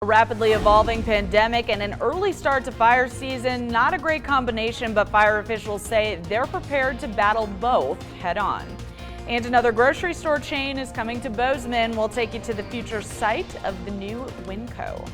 A rapidly evolving pandemic and an early start to fire season, not a great combination, but fire officials say they're prepared to battle both head on. And another grocery store chain is coming to Bozeman. We'll take you to the future site of the new Winco.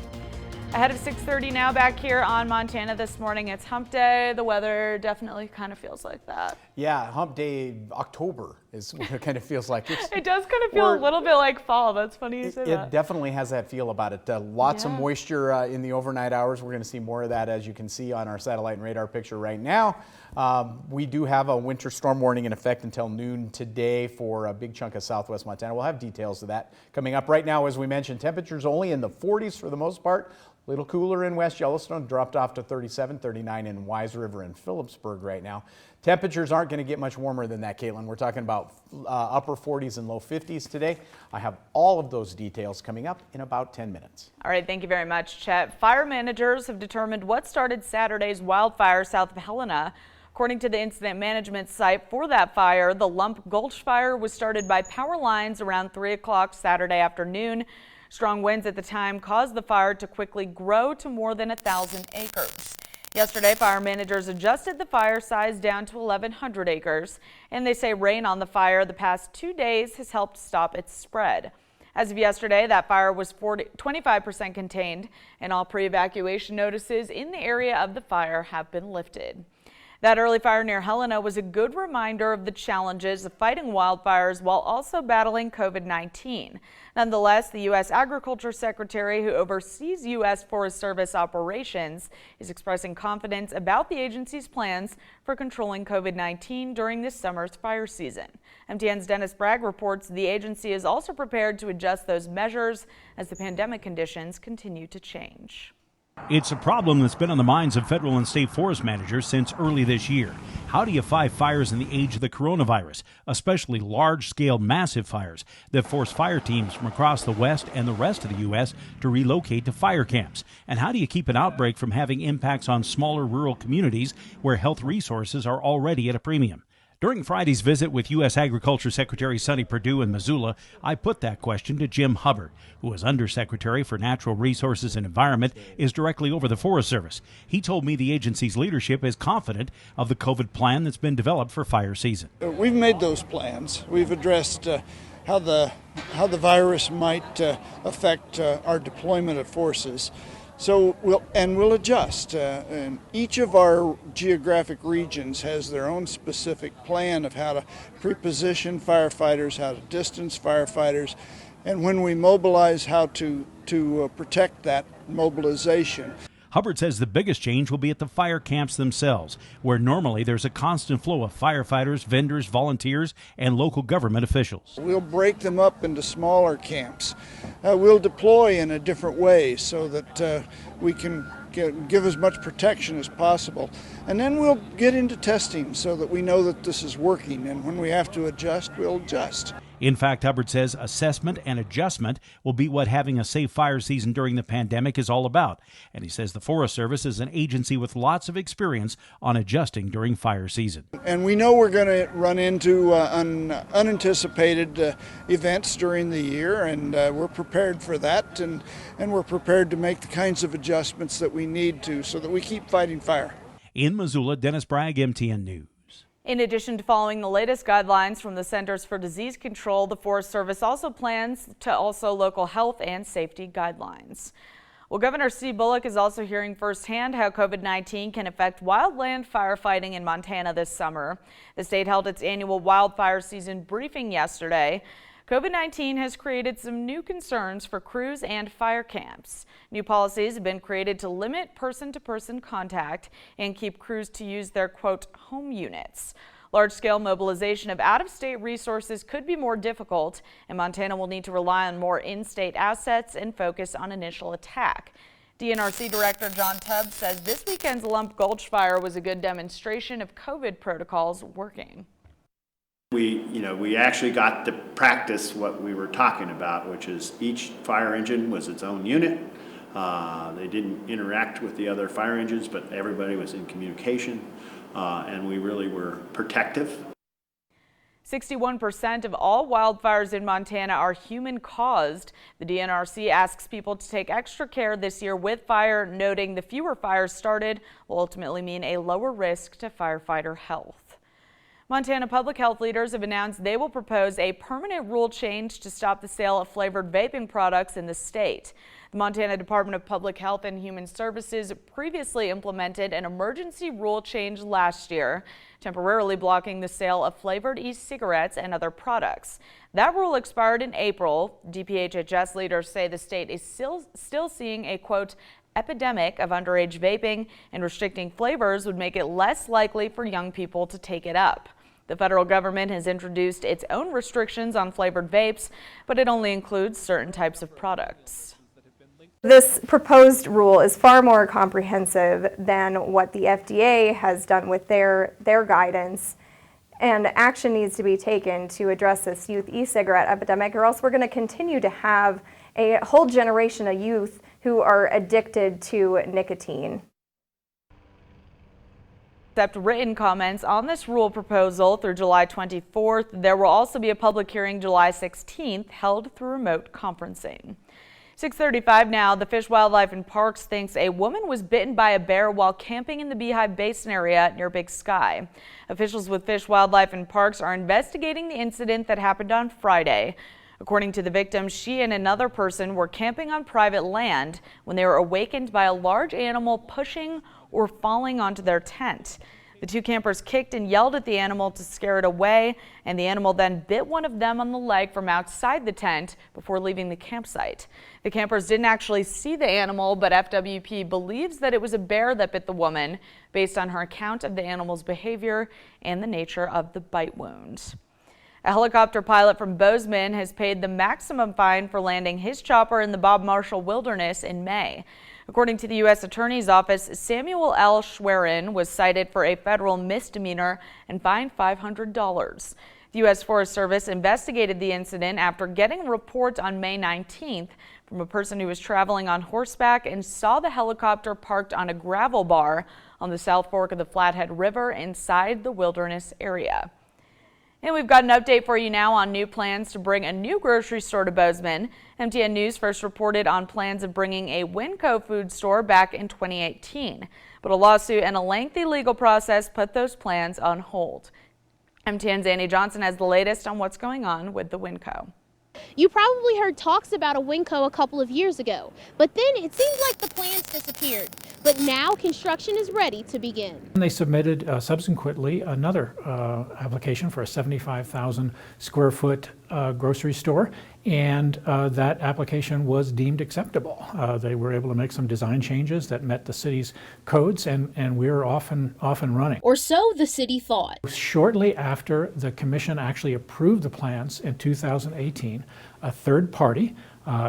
Ahead of 6:30 now, back here on Montana this morning. It's hump day. The weather definitely kind of feels like that. Yeah, hump day, October is what it kind of feels like. It does kind of feel a little bit like fall. That's funny you say that. It definitely has that feel about it. Lots of moisture in the overnight hours. We're going to see more of that, as you can see on our satellite and radar picture right now. We do have a winter storm warning in effect until noon today for a big chunk of southwest Montana. We'll have details of that coming up. Right now, as we mentioned, temperatures only in the 40s for the most part. A little cooler in West Yellowstone, dropped off to 37, 39 in Wise River and Phillipsburg right now. Temperatures aren't going to get much warmer than that, Caitlin. We're talking about upper 40s and low 50s today. I have all of those details coming up in about 10 minutes. All right, thank you very much, Chet. Fire managers have determined what started Saturday's wildfire south of Helena. According to the incident management site for that fire, the Lump Gulch fire was started by power lines around 3 o'clock Saturday afternoon. Strong winds at the time caused the fire to quickly grow to more than 1,000 acres. Yesterday, fire managers adjusted the fire size down to 1,100 acres, and they say rain on the fire the past 2 days has helped stop its spread. As of yesterday, that fire was 25% contained, and all pre-evacuation notices in the area of the fire have been lifted. That early fire near Helena was a good reminder of the challenges of fighting wildfires while also battling COVID-19. Nonetheless, the U.S. Agriculture Secretary, who oversees U.S. Forest Service operations, is expressing confidence about the agency's plans for controlling COVID-19 during this summer's fire season. MTN's Dennis Bragg reports the agency is also prepared to adjust those measures as the pandemic conditions continue to change. It's a problem that's been on the minds of federal and state forest managers since early this year. How do you fight fires in the age of the coronavirus, especially large-scale massive fires that force fire teams from across the West and the rest of the U.S. to relocate to fire camps? And how do you keep an outbreak from having impacts on smaller rural communities where health resources are already at a premium? During Friday's visit with U.S. Agriculture Secretary Sonny Perdue in Missoula, I put that question to Jim Hubbard, who is Undersecretary for Natural Resources and Environment, is directly over the Forest Service. He told me the agency's leadership is confident of the COVID plan that's been developed for fire season. We've made those plans. We've addressed how the virus might affect our deployment of forces. So we'll adjust. And each of our geographic regions has their own specific plan of how to pre-position firefighters, how to distance firefighters, and when we mobilize, how to protect that mobilization. Hubbard says the biggest change will be at the fire camps themselves, where normally there's a constant flow of firefighters, vendors, volunteers, and local government officials. We'll break them up into smaller camps. We'll deploy in a different way so that we can give as much protection as possible. And then we'll get into testing so that we know that this is working. And when we have to adjust, we'll adjust. In fact, Hubbard says assessment and adjustment will be what having a safe fire season during the pandemic is all about. And he says the Forest Service is an agency with lots of experience on adjusting during fire season. And we know we're going to run into unanticipated events during the year, and we're prepared for that, and we're prepared to make the kinds of adjustments that we need to so that we keep fighting fire. In Missoula, Dennis Bragg, MTN News. In addition to following the latest guidelines from the Centers for Disease Control, the Forest Service also plans to local health and safety guidelines. Well, Governor Steve Bullock is also hearing firsthand how COVID-19 can affect wildland firefighting in Montana this summer. The state held its annual wildfire season briefing yesterday. COVID-19 has created some new concerns for crews and fire camps. New policies have been created to limit person-to-person contact and keep crews to use their, quote, home units. Large-scale mobilization of out-of-state resources could be more difficult, and Montana will need to rely on more in-state assets and focus on initial attack. DNRC Director John Tubbs says this weekend's Lump Gulch fire was a good demonstration of COVID protocols working. We actually got to practice what we were talking about, which is each fire engine was its own unit. They didn't interact with the other fire engines, but everybody was in communication, and we really were protective. 61% of all wildfires in Montana are human-caused. The DNRC asks people to take extra care this year with fire, noting the fewer fires started will ultimately mean a lower risk to firefighter health. Montana public health leaders have announced they will propose a permanent rule change to stop the sale of flavored vaping products in the state. The Montana Department of Public Health and Human Services previously implemented an emergency rule change last year, temporarily blocking the sale of flavored e-cigarettes and other products. That rule expired in April. DPHHS leaders say the state is still seeing a, quote, epidemic of underage vaping, and restricting flavors would make it less likely for young people to take it up. The federal government has introduced its own restrictions on flavored vapes, but it only includes certain types of products. This proposed rule is far more comprehensive than what the FDA has done with their guidance, and action needs to be taken to address this youth e-cigarette epidemic, or else we're going to continue to have a whole generation of youth who are addicted to nicotine. Accept written comments on this rule proposal through July 24th. There will also be a public hearing July 16th held through remote conferencing. 6:35 now. The Fish, Wildlife and Parks thinks a woman was bitten by a bear while camping in the Beehive Basin area near Big Sky. Officials with Fish, Wildlife and Parks are investigating the incident that happened on Friday. According to the victim, she and another person were camping on private land when they were awakened by a large animal pushing or falling onto their tent. The two campers kicked and yelled at the animal to scare it away, and the animal then bit one of them on the leg from outside the tent before leaving the campsite. The campers didn't actually see the animal, but FWP believes that it was a bear that bit the woman based on her account of the animal's behavior and the nature of the bite wound. A helicopter pilot from Bozeman has paid the maximum fine for landing his chopper in the Bob Marshall Wilderness in May. According to the U.S. Attorney's Office, Samuel L. Schwerin was cited for a federal misdemeanor and fined $500. The U.S. Forest Service investigated the incident after getting a report on May 19th from a person who was traveling on horseback and saw the helicopter parked on a gravel bar on the South Fork of the Flathead River inside the wilderness area. And we've got an update for you now on new plans to bring a new grocery store to Bozeman. MTN News first reported on plans of bringing a Winco food store back in 2018, but a lawsuit and a lengthy legal process put those plans on hold. MTN's Annie Johnson has the latest on what's going on with the Winco. You probably heard talks about a Winco a couple of years ago, but then it seems like the plans disappeared. But now construction is ready to begin. They submitted subsequently another application for a 75,000 square foot grocery store, and that application was deemed acceptable. They were able to make some design changes that met the city's codes, and we're off and running. Or so the city thought. Shortly after the commission actually approved the plans in 2018, a third party,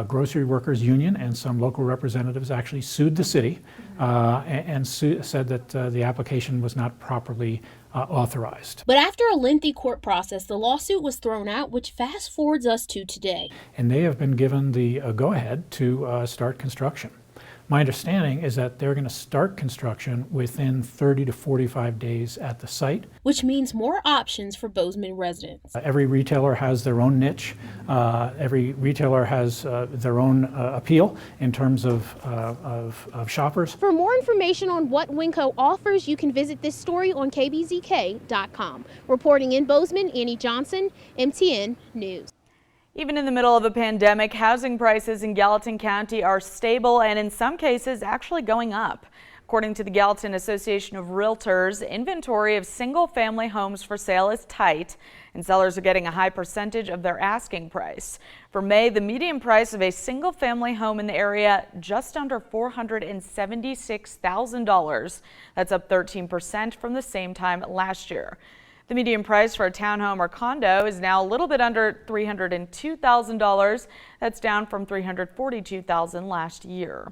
Grocery Workers Union, and some local representatives actually sued the city and said that the application was not properly authorized. But after a lengthy court process, the lawsuit was thrown out, which fast forwards us to today. And they have been given the go-ahead to start construction. My understanding is that they're going to start construction within 30 to 45 days at the site. Which means more options for Bozeman residents. Every retailer has their own niche. Every retailer has their own appeal in terms of shoppers. For more information on what Winco offers, you can visit this story on kbzk.com. Reporting in Bozeman, Annie Johnson, MTN News. Even in the middle of a pandemic, housing prices in Gallatin County are stable and in some cases actually going up. According to the Gallatin Association of Realtors, inventory of single-family homes for sale is tight, and sellers are getting a high percentage of their asking price. For May, the median price of a single-family home in the area just under $476,000. That's up 13% from the same time last year. The median price for a townhome or condo is now a little bit under $302,000. That's down from $342,000 last year.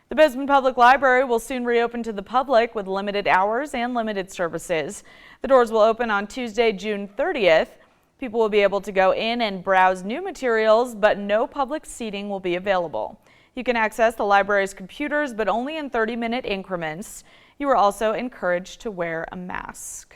The Bozeman Public Library will soon reopen to the public with limited hours and limited services. The doors will open on Tuesday, June 30th. People will be able to go in and browse new materials, but no public seating will be available. You can access the library's computers, but only in 30-minute increments. You are also encouraged to wear a mask.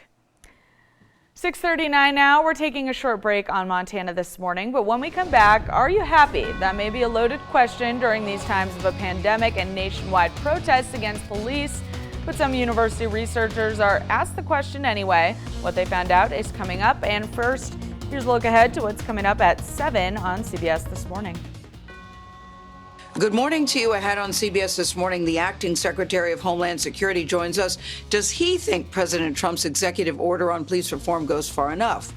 6:39 now. We're taking a short break on Montana this morning, but when we come back, are you happy? That may be a loaded question during these times of a pandemic and nationwide protests against police, but some university researchers are asked the question anyway. What they found out is coming up, and first, here's a look ahead to what's coming up at 7 on CBS This Morning. Good morning to you. Ahead on CBS This Morning, the acting Secretary of Homeland Security joins us. Does he think President Trump's executive order on police reform goes far enough?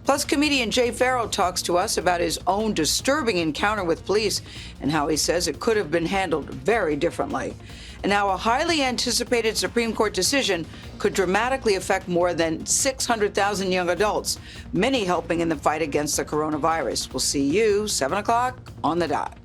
Plus, comedian Jay Farrow talks to us about his own disturbing encounter with police and how he says it could have been handled very differently. And how a highly anticipated Supreme Court decision could dramatically affect more than 600,000 young adults, many helping in the fight against the coronavirus. We'll see you 7 o'clock on the dot.